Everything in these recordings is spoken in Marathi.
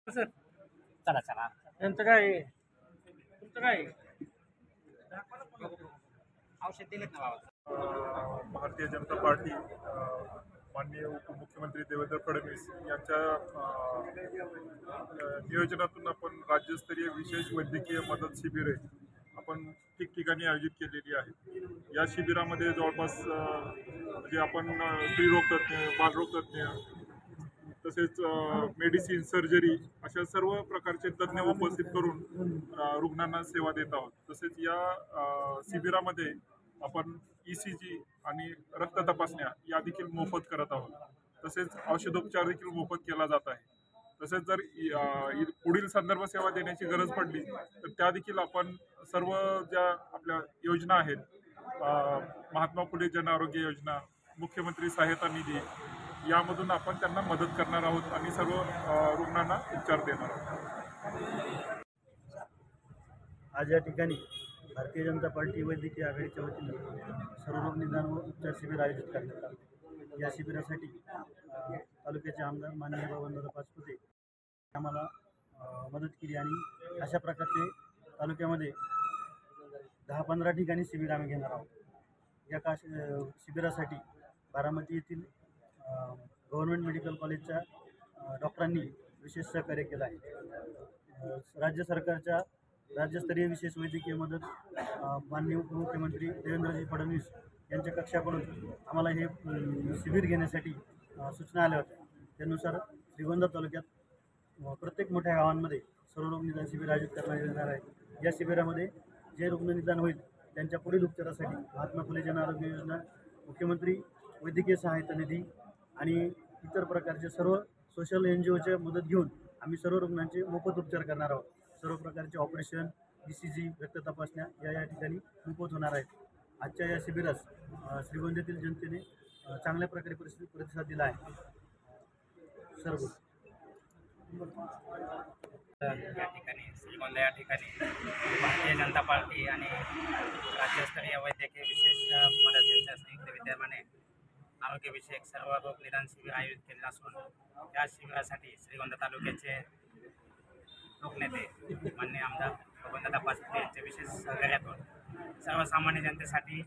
सर चला चला. यांचं काय तुमचं काय औषध दिलेत ना बाबा. भारतीय जनता पार्टी माननीय उपमुख्यमंत्री देवेंद्र फडणवीस यांच्या नियोजनातून आपण राज्यस्तरीय विशेष वैद्यकीय मदत शिबिरे आपण ठिकठिकाणी आयोजित केलेली आहे. या शिबिरामध्ये जवळपास म्हणजे आपण स्त्रीरोग तज्ज्ञ, बालरोग तज्ज्ञ, तसेच मेडिसिन, सर्जरी अशा सर्व प्रकारचे तज्ज्ञ उपस्थित करून रुग्णांना सेवा देत आहोत. तसेच या शिबिरामध्ये आपण ECG आणि रक्त तपासण्या या देखील मोफत करत आहोत. तसेच औषधोपचार देखील मोफत केला जात आहे. तसेच जर पुढील संदर्भ सेवा देण्याची गरज पडली तर त्या देखील आपण सर्व ज्या आपल्या योजना आहेत, महात्मा फुले जन आरोग्य योजना, मुख्यमंत्री सहायता निधी, यामधून आपण त्यांना मदत करणार आहोत आणि सर्व रुग्णांना उपचार देणार आहोत. आज या ठिकाणी भारतीय जनता पार्टी वैद्यकीय आघाडीच्या वतीनं सर्वरोग निदान व उपचार शिबिर आयोजित करण्यात आले. या शिबिरासाठी तालुक्याचे आमदार माननीय बबनदादा पाचपुते आम्हाला मदत केली आणि अशा प्रकारचे तालुक्यामध्ये 10-15 ठिकाणी शिबिर आम्ही घेणार आहोत. या शिबिरासाठी बारामती येथील गव्हर्नमेंट मेडिकल कॉलेजच्या डॉक्टरांनी विशेष सहकार्य केलं आहे. राज्य सरकारच्या राज्यस्तरीय विशेष वैद्यकीय मदत माननीय उपमुख्यमंत्री देवेंद्रजी फडणवीस यांच्या कक्षाकडून आम्हाला हे शिबिर घेण्यासाठी सूचना आल्या होत्या. त्यानुसार श्रीगोंदा तालुक्यात प्रत्येक मोठ्या गावांमध्ये सर्वरोग निदान शिबिर आयोजित करण्यात येणार आहे. या शिबिरामध्ये जे रुग्ण निदान होईल त्यांच्या पुढील उपचारासाठी महात्मा फुले जन आरोग्य योजना, मुख्यमंत्री वैद्यकीय सहायता निधी आणि इतर प्रकारचे सर्व सोशल NGOच्या मदत घेऊन आम्ही सर्व रुग्णांचे मोफत उपचार करणार आहोत. सर्व प्रकारचे ऑपरेशन, ECG, रक्त तपासण्या या ठिकाणी मोफत होणार आहेत. आजच्या या शिबिरास श्रीगोंद्यातील जनतेने चांगल्या प्रकारे प्रतिसाद दिला आहे. सर्व या ठिकाणी श्रीगोंदा या ठिकाणी भारतीय जनता पार्टी आणि राज्यस्तरीय वैद्यकीय विशेष मदत यांच्या संयुक्त विद्यमाने आरोग्यविषयक सर्व रोग निदान शिबिर आयोजित केले असून या शिबिरासाठी श्रीगोंदा तालुक्याचे लोकनेते माननीय आमदार बबनदादा पाचपुते यांच्या विशेष सहकार्यातून सर्वसामान्य जनतेसाठी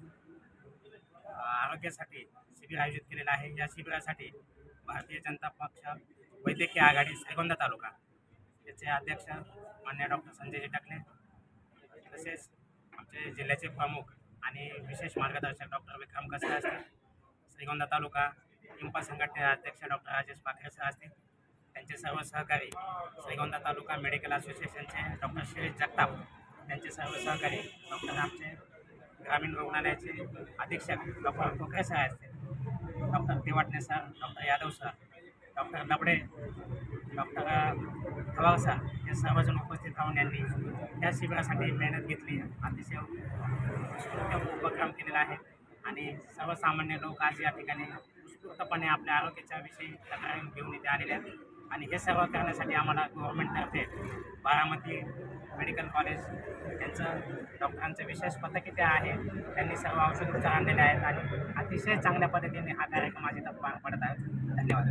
आरोग्यासाठी शिबिर आयोजित केलेलं आहे. या शिबिरासाठी भारतीय जनता पक्ष वैद्यकीय आघाडी श्रीगोंदा तालुका याचे अध्यक्ष माननीय डॉक्टर संजयजी टकले, तसेच आमचे जिल्ह्याचे प्रमुख आणि विशेष मार्गदर्शक डॉक्टर विक्रम कसरे असतील, श्रीगोंदा तालुका पिंपा संघटनेचे अध्यक्ष डॉक्टर राजेश पाखरे सर असतील, त्यांचे सर्व सहकारी श्रीगोंदा तालुका मेडिकल असोसिएशनचे डॉक्टर शिरीष जगताप, त्यांचे सर्व सहकारी डॉक्टर आमचे ग्रामीण रुग्णालयाचे अधीक्षक डॉक्टर कोकरे सर असतील, doctor Tivatne sir, doctor Yadav sir, doctor Labade, doctor Khawal sir हे सर्वजण उपस्थित राहून यांनी या शिबिरासाठी मेहनत घेतली. अतिशय उपक्रम केलेला आहे आणि सर्वसामान्य लोक आज या ठिकाणी उत्स्फूर्तपणे आपल्या आरोग्याच्या विषयी तक्रारी घेऊन इथे आलेले आहेत आणि हे सर्व करण्यासाठी आम्हाला गव्हर्नमेंटतर्फे बारामती मेडिकल कॉलेज यांचं डॉक्टरांचं विशेष पथक इथे आहे. त्यांनी सर्व औषधोपचार आणलेले आहेत आणि अतिशय चांगल्या पद्धतीने हा कार्यक्रम आज इथं पार पडत आहे. धन्यवाद.